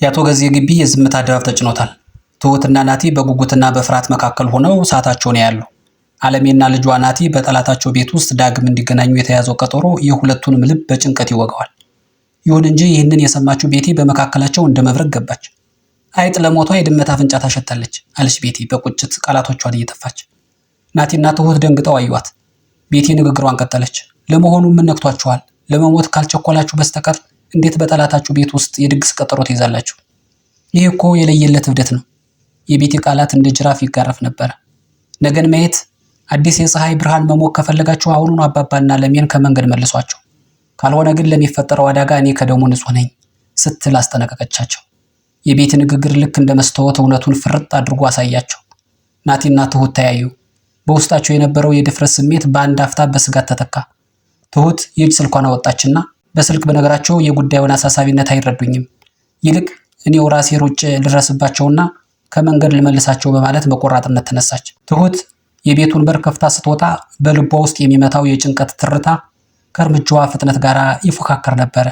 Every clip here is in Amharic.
የአቶ ገዜ ግቢ የዝምታ ድባብ ተጭኖታል። ትሁትና ናቲ በጉጉትና በፍርሃት መካከል ሆነው ሰዓታቸውን ያያሉ። አለሜና ልጇ ናቲ በጠላታቸው ቤት ውስጥ ዳግም እንዲገናኙ የተያዘው ቀጠሮ የሁለቱንም ልብ በጭንቀት ይወጋዋል። ይሁን እንጂ ይህንን የሰማችው ቤቲ በመካከላቸው እንደ መብረቅ ገባች። አይጥ ለሞቷ የድመት አፍንጫ ታሸታለች አለች ቤቲ በቁጭት ቃላቶቿን እየተፋች። ናቲና ትሁት ደንግጠው አዩዋት። ቤቲ ንግግሯን ቀጠለች። ለመሆኑ ምን ነክቷችኋል? ለመሞት ካልቸኮላችሁ በስተቀር እንዴት በጠላታችሁ ቤት ውስጥ የድግስ ቀጠሮ ትይዛላችሁ? ይህ እኮ የለየለት እብደት ነው። የቤቲ ቃላት እንደ ጅራፍ ይጋረፍ ነበር። ነገን ማየት፣ አዲስ የፀሐይ ብርሃን መሞቅ ከፈለጋችሁ አሁኑኑ አባባና ለሜን ከመንገድ መልሷቸው፣ ካልሆነ ግን ለሚፈጠረው አደጋ እኔ ከደሙ ንጹህ ነኝ ስትል አስጠነቀቀቻቸው። የቤቲ ንግግር ልክ እንደ መስታወት እውነቱን ፍርጥ አድርጎ አሳያቸው። ናቲና ትሁት ተያዩ። በውስጣቸው የነበረው የድፍረት ስሜት በአንድ አፍታ በስጋት ተተካ። ትሁት የእጅ ስልኳን አወጣችና በስልክ በነገራቸው የጉዳዩን አሳሳቢነት አይረዱኝም፣ ይልቅ እኔው ራሴ ሩጬ ልድረስባቸውና ከመንገድ ልመልሳቸው በማለት በቆራጥነት ተነሳች። ትሁት የቤቱን በር ከፍታ ስትወጣ በልቧ ውስጥ የሚመታው የጭንቀት ትርታ ከእርምጃዋ ፍጥነት ጋር ይፎካከር ነበረ።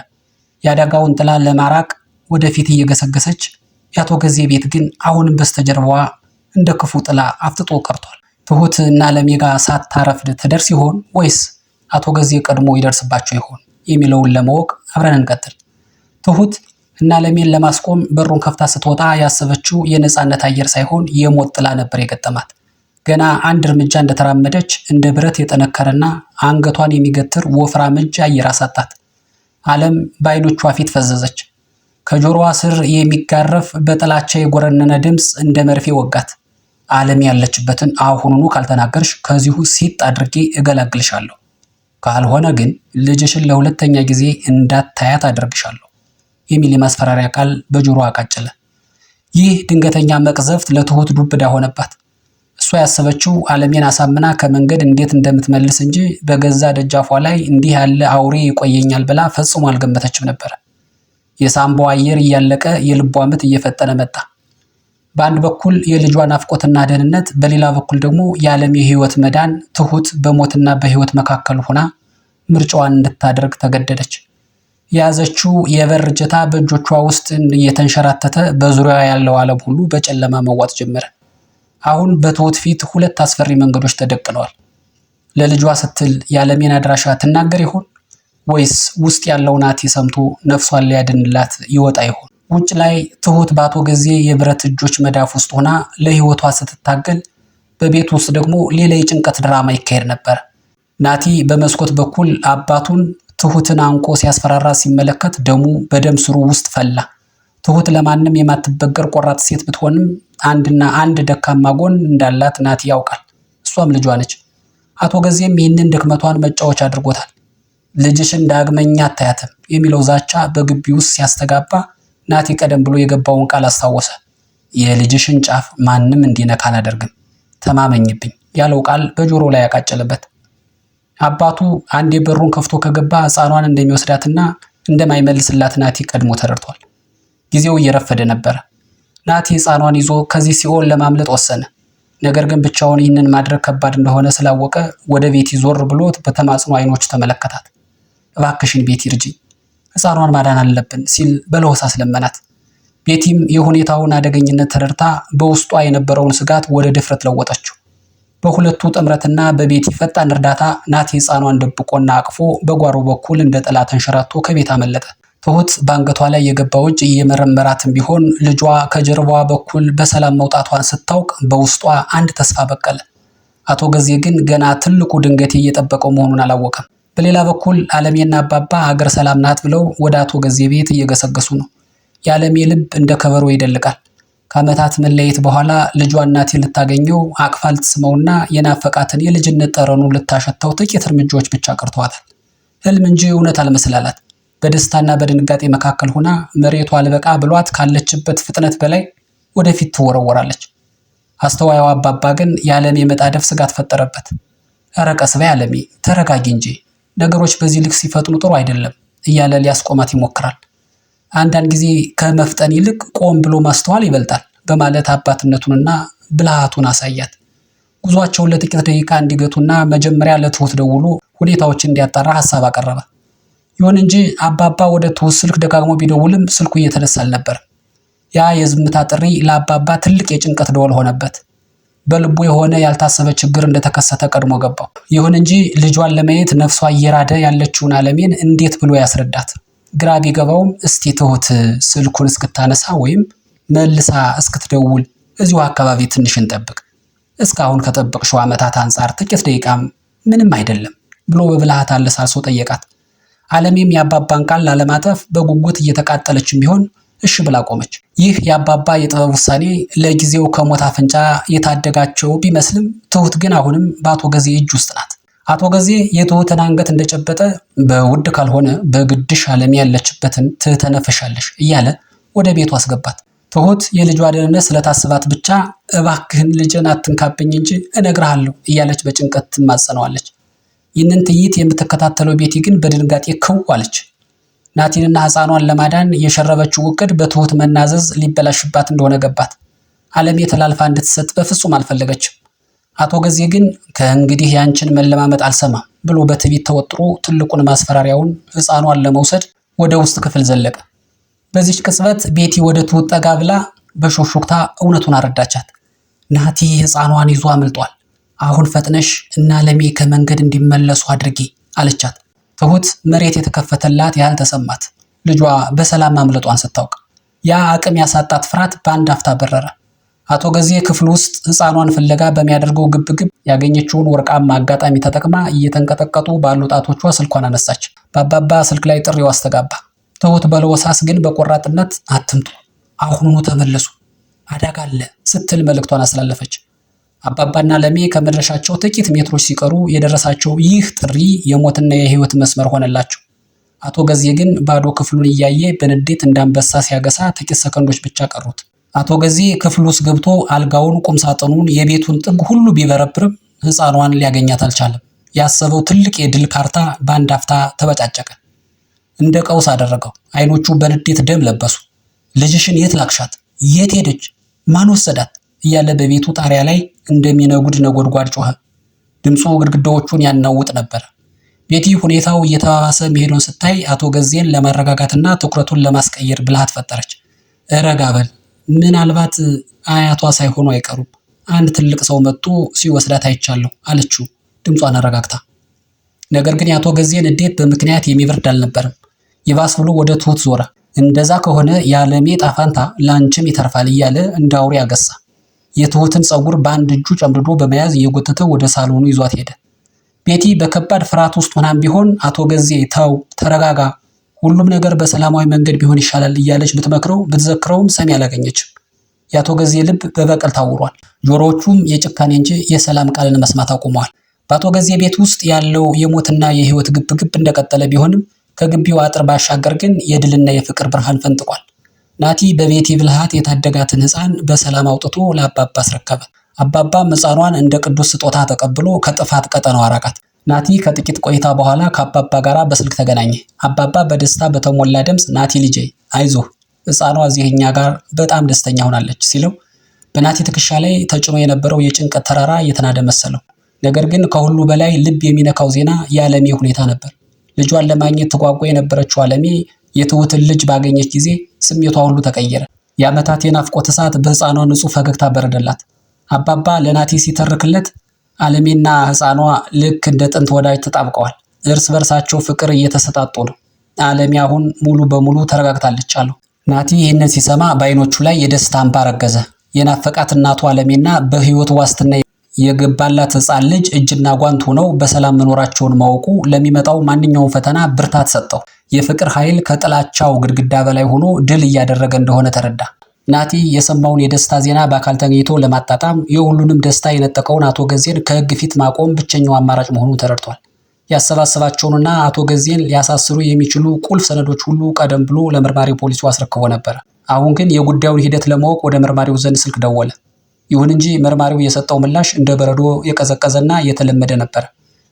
የአደጋውን ጥላ ለማራቅ ወደፊት እየገሰገሰች፣ የአቶ ገዜ ቤት ግን አሁንም በስተጀርባዋ እንደ ክፉ ጥላ አፍጥጦ ቀርቷል። ትሁት እና አለሜ ጋር ሳታረፍድ ትደርስ ይሆን ወይስ አቶ ገዜ ቀድሞ ይደርስባቸው ይሆን የሚለውን ለማወቅ አብረን እንቀጥል። ትሁት እና አለሜን ለማስቆም በሩን ከፍታ ስትወጣ ያሰበችው የነፃነት አየር ሳይሆን የሞት ጥላ ነበር የገጠማት። ገና አንድ እርምጃ እንደተራመደች እንደ ብረት የጠነከረና አንገቷን የሚገትር ወፍራም እጅ አየር አሳጣት። አለም በዓይኖቿ ፊት ፈዘዘች። ከጆሮዋ ስር የሚጋረፍ በጥላቻ የጎረነነ ድምፅ እንደ መርፌ ወጋት። አለም ያለችበትን አሁኑኑ ካልተናገርሽ ከዚሁ ሲጥ አድርጌ እገላግልሻለሁ፣ ካልሆነ ግን ልጅሽን ለሁለተኛ ጊዜ እንዳታያት አደርግሻለሁ የሚል የማስፈራሪያ ቃል በጆሮዋ አቃጨለ። ይህ ድንገተኛ መቅዘፍት ለትሁት ዱብ እዳ ሆነባት። እሷ ያሰበችው አለሜን አሳምና ከመንገድ እንዴት እንደምትመልስ እንጂ በገዛ ደጃፏ ላይ እንዲህ ያለ አውሬ ይቆየኛል ብላ ፈጽሞ አልገመተችም ነበር። የሳምባው አየር እያለቀ የልቧ ምት እየፈጠነ መጣ። በአንድ በኩል የልጇ ናፍቆትና ደህንነት፣ በሌላ በኩል ደግሞ የዓለም የህይወት መዳን። ትሁት በሞትና በህይወት መካከል ሆና ምርጫዋን እንድታደርግ ተገደደች። የያዘችው የበር እጀታ በእጆቿ ውስጥ እየተንሸራተተ በዙሪያዋ ያለው ዓለም ሁሉ በጨለማ መዋጥ ጀመረ። አሁን በትሁት ፊት ሁለት አስፈሪ መንገዶች ተደቅነዋል። ለልጇ ስትል የዓለሜን አድራሻ ትናገር ይሆን ወይስ ውስጥ ያለው ናቲ ሰምቶ ነፍሷን ሊያድንላት ይወጣ ይሆን? ውጭ ላይ ትሁት በአቶ ገዜ የብረት እጆች መዳፍ ውስጥ ሆና ለህይወቷ ስትታገል፣ በቤት ውስጥ ደግሞ ሌላ የጭንቀት ድራማ ይካሄድ ነበር። ናቲ በመስኮት በኩል አባቱን ትሁትን አንቆ ሲያስፈራራ ሲመለከት ደሙ በደም ስሩ ውስጥ ፈላ። ትሁት ለማንም የማትበገር ቆራጥ ሴት ብትሆንም አንድና አንድ ደካማ ጎን እንዳላት ናቲ ያውቃል። እሷም ልጇ ነች። አቶ ገዜም ይህንን ድክመቷን መጫወቻ አድርጎታል። ልጅሽን ዳግመኛ አታያትም የሚለው ዛቻ በግቢ ውስጥ ሲያስተጋባ ናቲ ቀደም ብሎ የገባውን ቃል አስታወሰ። የልጅሽን ጫፍ ማንም እንዲነካ አላደርግም፣ ተማመኝብኝ ያለው ቃል በጆሮ ላይ ያቃጨለበት። አባቱ አንዴ በሩን ከፍቶ ከገባ ሕፃኗን እንደሚወስዳትና እንደማይመልስላት ናቲ ቀድሞ ተረድቷል። ጊዜው እየረፈደ ነበር። ናቲ ሕፃኗን ይዞ ከዚህ ሲኦል ለማምለጥ ወሰነ። ነገር ግን ብቻውን ይህንን ማድረግ ከባድ እንደሆነ ስላወቀ ወደ ቤቲ ዞር ብሎት በተማጽኖ አይኖች ተመለከታት። እባክሽን ቤቲ እርጂኝ፣ ሕፃኗን ማዳን አለብን ሲል በለሆሳስ ለመናት። ቤቲም የሁኔታውን አደገኝነት ተረድታ በውስጧ የነበረውን ስጋት ወደ ድፍረት ለወጠችው። በሁለቱ ጥምረትና በቤቲ ፈጣን እርዳታ ናቲ ሕፃኗን ደብቆና አቅፎ በጓሮ በኩል እንደ ጥላ ተንሸራቶ ከቤት አመለጠ። ትሁት በአንገቷ ላይ የገባው እጅ እየመረመራትም ቢሆን ልጇ ከጀርባዋ በኩል በሰላም መውጣቷን ስታውቅ በውስጧ አንድ ተስፋ በቀለ። አቶ ገዜ ግን ገና ትልቁ ድንገቴ እየጠበቀው መሆኑን አላወቀም። በሌላ በኩል አለሜና አባባ ሀገር ሰላም ናት ብለው ወደ አቶ ገዜ ቤት እየገሰገሱ ነው። የአለሜ ልብ እንደ ከበሮ ይደልቃል። ከዓመታት መለየት በኋላ ልጇ ናቲ ልታገኘው አቅፋ ልትስመውና የናፈቃትን የልጅነት ጠረኑ ልታሸታው ጥቂት እርምጃዎች ብቻ ቀርተዋታል። ህልም እንጂ እውነት አልመስላላት። በደስታና በድንጋጤ መካከል ሆና መሬቷ አልበቃ ብሏት ካለችበት ፍጥነት በላይ ወደፊት ትወረወራለች። አስተዋይዋ አባባ ግን የዓለሜ መጣደፍ ስጋት ፈጠረበት። ኧረ ቀስ በይ ዓለሜ፣ ተረጋጊ እንጂ ነገሮች በዚህ ልክ ሲፈጥኑ ጥሩ አይደለም እያለ ሊያስቆማት ይሞክራል። አንዳንድ ጊዜ ከመፍጠን ይልቅ ቆም ብሎ ማስተዋል ይበልጣል በማለት አባትነቱንና ብልሃቱን አሳያት። ጉዟቸውን ለጥቂት ደቂቃ እንዲገቱና መጀመሪያ ለትሁት ደውሎ ሁኔታዎችን እንዲያጣራ ሐሳብ አቀረበ። ይሁን እንጂ አባባ ወደ ትሁት ስልክ ደጋግሞ ቢደውልም ስልኩ እየተነሳ አልነበር። ያ የዝምታ ጥሪ ለአባባ ትልቅ የጭንቀት ደወል ሆነበት። በልቡ የሆነ ያልታሰበ ችግር እንደተከሰተ ቀድሞ ገባው። ይሁን እንጂ ልጇን ለማየት ነፍሷ እየራደ ያለችውን አለሜን እንዴት ብሎ ያስረዳት? ግራ ቢገባውም እስቲ ትሁት ስልኩን እስክታነሳ ወይም መልሳ እስክትደውል እዚሁ አካባቢ ትንሽ እንጠብቅ፣ እስካሁን ከጠበቅሽው ዓመታት አንጻር ጥቂት ደቂቃም ምንም አይደለም ብሎ በብልሃት አለሳልሶ ጠየቃት። አለሜም የአባባን ቃል ላለማጠፍ በጉጉት እየተቃጠለችም ቢሆን እሺ ብላ ቆመች። ይህ የአባባ የጥበብ ውሳኔ ለጊዜው ከሞት አፍንጫ የታደጋቸው ቢመስልም ትሁት ግን አሁንም በአቶ ገዜ እጅ ውስጥ ናት። አቶ ገዜ የትሁትን አንገት እንደጨበጠ በውድ ካልሆነ በግድሽ አለሜ ያለችበትን ትተነፍሻለሽ እያለ ወደ ቤቱ አስገባት። ትሁት የልጇ ደህንነት ስለታስባት ብቻ እባክህን ልጄን አትንካብኝ እንጂ እነግርሃለሁ እያለች በጭንቀት ትማጸነዋለች። ይህንን ትዕይንት የምትከታተለው ቤቲ ግን በድንጋጤ ክው አለች። ናቲንና ሕፃኗን ለማዳን የሸረበችው እቅድ በትሁት መናዘዝ ሊበላሽባት እንደሆነ ገባት። አለሜ ተላልፋ እንድትሰጥ በፍጹም አልፈለገችም። አቶ ገዜ ግን ከእንግዲህ ያንቺን መለማመጥ አልሰማም ብሎ በትዕቢት ተወጥሮ ትልቁን ማስፈራሪያውን ሕፃኗን ለመውሰድ ወደ ውስጥ ክፍል ዘለቀ። በዚች ቅጽበት ቤቲ ወደ ትሁት ጠጋ ብላ በሾክሾክታ እውነቱን አረዳቻት። ናቲ ሕፃኗን ይዞ አምልጧል። አሁን ፈጥነሽ እና አለሜ ከመንገድ እንዲመለሱ አድርጊ አለቻት። ትሁት መሬት የተከፈተላት ያህል ተሰማት። ልጇ በሰላም ማምለጧን ስታውቅ ያ አቅም ያሳጣት ፍርሃት በአንድ አፍታ በረረ። አቶ ገዜ ክፍል ውስጥ ሕፃኗን ፍለጋ በሚያደርገው ግብግብ ያገኘችውን ወርቃማ አጋጣሚ ተጠቅማ እየተንቀጠቀጡ ባሉ ጣቶቿ ስልኳን አነሳች። በአባባ ስልክ ላይ ጥሪው አስተጋባ። ትሁት በለወሳስ ግን በቆራጥነት አትምጡ፣ አሁኑኑ ተመለሱ፣ አደጋ አለ ስትል መልእክቷን አስተላለፈች። አባባና አለሜ ከመድረሻቸው ጥቂት ሜትሮች ሲቀሩ የደረሳቸው ይህ ጥሪ የሞትና የህይወት መስመር ሆነላቸው። አቶ ገዜ ግን ባዶ ክፍሉን እያየ በንዴት እንዳንበሳ ሲያገሳ ጥቂት ሰከንዶች ብቻ ቀሩት። አቶ ገዜ ክፍሉ ውስጥ ገብቶ አልጋውን፣ ቁምሳጥኑን፣ የቤቱን ጥግ ሁሉ ቢበረብርም ሕፃኗን ሊያገኛት አልቻለም። ያሰበው ትልቅ የድል ካርታ በአንድ አፍታ ተበጫጨቀ። እንደ ቀውስ አደረገው። አይኖቹ በንዴት ደም ለበሱ። ልጅሽን የት ላክሻት? የት ሄደች? ማን ወሰዳት? እያለ በቤቱ ጣሪያ ላይ እንደሚነጉድ ነጎድጓድ ጮኸ። ድምፁ ግድግዳዎቹን ያናውጥ ነበር። ቤቲ ሁኔታው እየተባባሰ መሄዱን ስታይ አቶ ገዜን ለማረጋጋትና ትኩረቱን ለማስቀየር ብልሃት ፈጠረች። ረጋ በል፣ ምናልባት አያቷ ሳይሆኑ አይቀሩም። አንድ ትልቅ ሰው መጥቶ ሲወስዳት አይቻለሁ አለችው ድምጿን አረጋግታ። ነገር ግን የአቶ ገዜን ንዴት በምክንያት የሚበርድ አልነበረም። ይባስ ብሎ ወደ ትሁት ዞረ። እንደዛ ከሆነ የአለሜ ጣፋንታ ላንቺም ይተርፋል እያለ እንደ አውሬ አገሳ። የትሁትን ፀጉር በአንድ እጁ ጨምድዶ በመያዝ እየጎተተ ወደ ሳሎኑ ይዟት ሄደ። ቤቲ በከባድ ፍርሃት ውስጥ ሆናም ቢሆን አቶ ገዜ ተው፣ ተረጋጋ፣ ሁሉም ነገር በሰላማዊ መንገድ ቢሆን ይሻላል እያለች ብትዘክረውም ሰሚ አላገኘችም። የአቶ ገዜ ልብ በበቀል ታውሯል። ጆሮዎቹም የጭካኔ እንጂ የሰላም ቃልን መስማት አቁመዋል። በአቶ ገዜ ቤት ውስጥ ያለው የሞትና የህይወት ግብግብ እንደቀጠለ ቢሆንም ከግቢው አጥር ባሻገር ግን የድልና የፍቅር ብርሃን ፈንጥቋል። ናቲ በቤቲ ብልሃት የታደጋትን ሕፃን በሰላም አውጥቶ ለአባባ አስረከበ። አባባም ሕፃኗን እንደ ቅዱስ ስጦታ ተቀብሎ ከጥፋት ቀጠናው አራቃት። ናቲ ከጥቂት ቆይታ በኋላ ከአባባ ጋር በስልክ ተገናኘ። አባባ በደስታ በተሞላ ድምፅ ናቲ ልጄ አይዞህ፣ ሕፃኗ እዚህ እኛ ጋር በጣም ደስተኛ ሆናለች ሲለው በናቲ ትከሻ ላይ ተጭኖ የነበረው የጭንቀት ተራራ እየተናደ መሰለው። ነገር ግን ከሁሉ በላይ ልብ የሚነካው ዜና የአለሜ ሁኔታ ነበር። ልጇን ለማግኘት ተጓጓ የነበረችው አለሜ የትሁትን ልጅ ባገኘች ጊዜ ስሜቷ ሁሉ ተቀየረ። የዓመታት የናፍቆት እሳት በሕፃኗ ንጹሕ ፈገግታ በረደላት። አባባ ለናቲ ሲተርክለት አለሜና ሕፃኗ ልክ እንደ ጥንት ወዳጅ ተጣብቀዋል። እርስ በርሳቸው ፍቅር እየተሰጣጡ ነው። አለሜ አሁን ሙሉ በሙሉ ተረጋግታለች አለው። ናቲ ይህንን ሲሰማ በዓይኖቹ ላይ የደስታ እንባ ረገዘ። የናፈቃት እናቱ አለሜና በሕይወት ዋስትና የገባላት ሕፃን ልጅ እጅና ጓንት ሆነው በሰላም መኖራቸውን ማወቁ ለሚመጣው ማንኛውም ፈተና ብርታት ሰጠው። የፍቅር ኃይል ከጥላቻው ግድግዳ በላይ ሆኖ ድል እያደረገ እንደሆነ ተረዳ። ናቲ የሰማውን የደስታ ዜና በአካል ተገኝቶ ለማጣጣም የሁሉንም ደስታ የነጠቀውን አቶ ገዜን ከሕግ ፊት ማቆም ብቸኛው አማራጭ መሆኑን ተረድቷል። ያሰባሰባቸውንና አቶ ገዜን ሊያሳስሩ የሚችሉ ቁልፍ ሰነዶች ሁሉ ቀደም ብሎ ለመርማሪ ፖሊሱ አስረክቦ ነበር። አሁን ግን የጉዳዩን ሂደት ለማወቅ ወደ መርማሪው ዘንድ ስልክ ደወለ። ይሁን እንጂ መርማሪው የሰጠው ምላሽ እንደ በረዶ የቀዘቀዘና የተለመደ ነበር።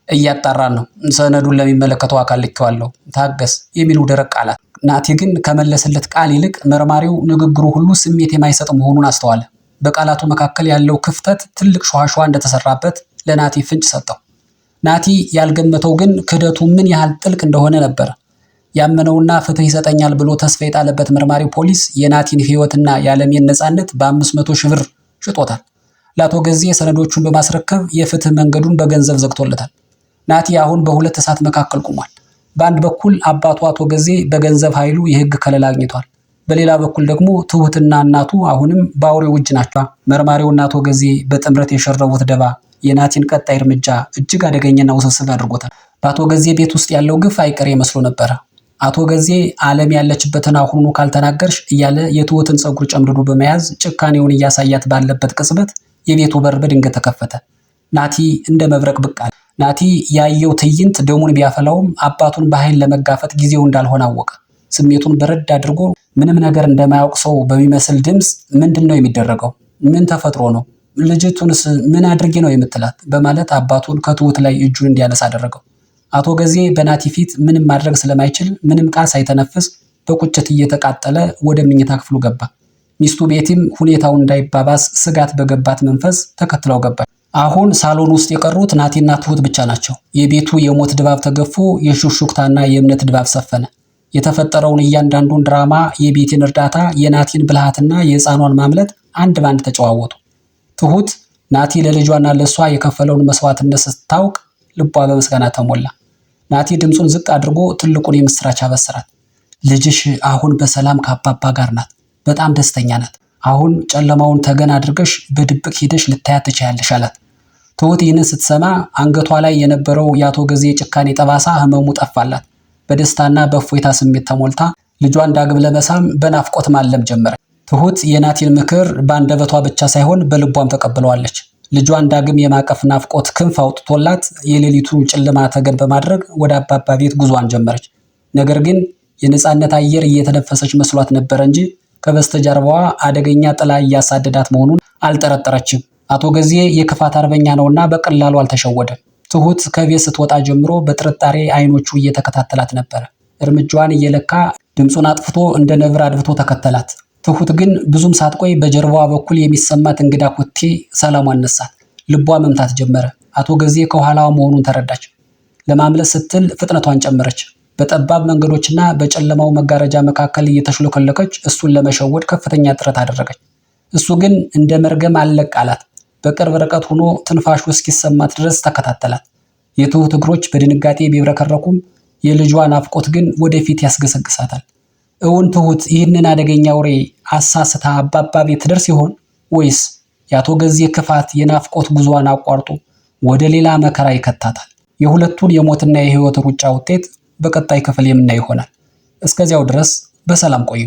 እያጣራን ነው፣ ሰነዱን ለሚመለከተው አካል ልኬዋለሁ፣ ታገስ የሚሉ ደረቅ ቃላት። ናቲ ግን ከመለሰለት ቃል ይልቅ መርማሪው ንግግሩ ሁሉ ስሜት የማይሰጥ መሆኑን አስተዋለ። በቃላቱ መካከል ያለው ክፍተት ትልቅ ሸዋሸዋ እንደተሰራበት ለናቲ ፍንጭ ሰጠው። ናቲ ያልገመተው ግን ክህደቱ ምን ያህል ጥልቅ እንደሆነ ነበር። ያመነውና ፍትህ ይሰጠኛል ብሎ ተስፋ የጣለበት መርማሪ ፖሊስ የናቲን ሕይወትና የዓለሜን ነፃነት በ500 ሺህ ብር ሽጦታል። ለአቶ ገዜ ሰነዶቹን በማስረከብ የፍትህ መንገዱን በገንዘብ ዘግቶለታል። ናቲ አሁን በሁለት እሳት መካከል ቆሟል። በአንድ በኩል አባቱ አቶ ገዜ በገንዘብ ኃይሉ የህግ ከለላ አግኝቷል። በሌላ በኩል ደግሞ ትሁትና እናቱ አሁንም በአውሬው እጅ ናቸው። መርማሪውና አቶ ገዜ በጥምረት የሸረቡት ደባ የናቲን ቀጣይ እርምጃ እጅግ አደገኛና ውስብስብ አድርጎታል። በአቶ ገዜ ቤት ውስጥ ያለው ግፍ አይቀሬ መስሎ ነበረ። አቶ ገዜ ዓለም ያለችበትን አሁኑ ካልተናገርሽ እያለ የትሁትን ፀጉር ጨምድዶ በመያዝ ጭካኔውን እያሳያት ባለበት ቅጽበት የቤቱ በር በድንገት ተከፈተ። ናቲ እንደ መብረቅ ብቅ አለ። ናቲ ያየው ትዕይንት ደሙን ቢያፈላውም አባቱን በኃይል ለመጋፈጥ ጊዜው እንዳልሆነ አወቀ። ስሜቱን በረድ አድርጎ ምንም ነገር እንደማያውቅ ሰው በሚመስል ድምፅ ምንድን ነው የሚደረገው? ምን ተፈጥሮ ነው? ልጅቱንስ ምን አድርጌ ነው የምትላት? በማለት አባቱን ከትሁት ላይ እጁን እንዲያነሳ አደረገው። አቶ ገዜ በናቲ ፊት ምንም ማድረግ ስለማይችል ምንም ቃል ሳይተነፍስ በቁጭት እየተቃጠለ ወደ መኝታ ክፍሉ ገባ። ሚስቱ ቤቲም ሁኔታው እንዳይባባስ ስጋት በገባት መንፈስ ተከትለው ገባች። አሁን ሳሎን ውስጥ የቀሩት ናቲና ትሁት ብቻ ናቸው። የቤቱ የሞት ድባብ ተገፎ የሹክሹክታና የእምነት ድባብ ሰፈነ። የተፈጠረውን እያንዳንዱን ድራማ፣ የቤቲን እርዳታ፣ የናቲን ብልሃትና የሕፃኗን ማምለጥ አንድ ባንድ ተጨዋወቱ። ትሁት ናቲ ለልጇና ለሷ የከፈለውን መስዋዕትነት ስታውቅ ልቧ በምስጋና ተሞላ። ናቲ ድምፁን ዝቅ አድርጎ ትልቁን የምስራች አበሰራት። ልጅሽ አሁን በሰላም ከአባባ ጋር ናት። በጣም ደስተኛ ናት። አሁን ጨለማውን ተገን አድርገሽ በድብቅ ሄደሽ ልታያት ትችያለሽ አላት። ትሁት ይህንን ስትሰማ አንገቷ ላይ የነበረው የአቶ ገዜ ጭካኔ ጠባሳ ህመሙ ጠፋላት። በደስታና በእፎይታ ስሜት ተሞልታ ልጇን ዳግም ለመሳም በናፍቆት ማለም ጀመረች። ትሁት የናቲን ምክር በአንደበቷ ብቻ ሳይሆን በልቧም ተቀብለዋለች። ልጇን ዳግም የማቀፍ ናፍቆት ክንፍ አውጥቶላት የሌሊቱ ጨለማ ተገን በማድረግ ወደ አባባ ቤት ጉዟን ጀመረች። ነገር ግን የነፃነት አየር እየተነፈሰች መስሏት ነበር እንጂ ከበስተጀርባዋ አደገኛ ጥላ እያሳደዳት መሆኑን አልጠረጠረችም። አቶ ገዜ የክፋት አርበኛ ነውና በቀላሉ አልተሸወደም። ትሁት ከቤት ስትወጣ ጀምሮ በጥርጣሬ አይኖቹ እየተከታተላት ነበር። እርምጃዋን እየለካ ድምፁን አጥፍቶ እንደ ነብር አድብቶ ተከተላት። ትሁት ግን ብዙም ሳትቆይ በጀርባዋ በኩል የሚሰማት እንግዳ ኮቴ ሰላሟን ነሳት። ልቧ መምታት ጀመረ። አቶ ገዜ ከኋላዋ መሆኑን ተረዳች። ለማምለጥ ስትል ፍጥነቷን ጨመረች። በጠባብ መንገዶችና በጨለማው መጋረጃ መካከል እየተሽለከለከች እሱን ለመሸወድ ከፍተኛ ጥረት አደረገች። እሱ ግን እንደ መርገም አልለቅ አላት። በቅርብ ርቀት ሆኖ ትንፋሹ እስኪሰማት ድረስ ተከታተላት። የትሁት እግሮች በድንጋጤ ቢብረከረኩም የልጇ ናፍቆት ግን ወደፊት ያስገሰግሳታል። እውን ትሁት ይህንን አደገኛ አውሬ አሳስታ አባባ ቤት ትደርስ ይሆን? ወይስ የአቶ ገዜ ክፋት የናፍቆት ጉዟን አቋርጦ ወደ ሌላ መከራ ይከታታል? የሁለቱን የሞትና የህይወት ሩጫ ውጤት በቀጣይ ክፍል የምናይ ይሆናል። እስከዚያው ድረስ በሰላም ቆዩ።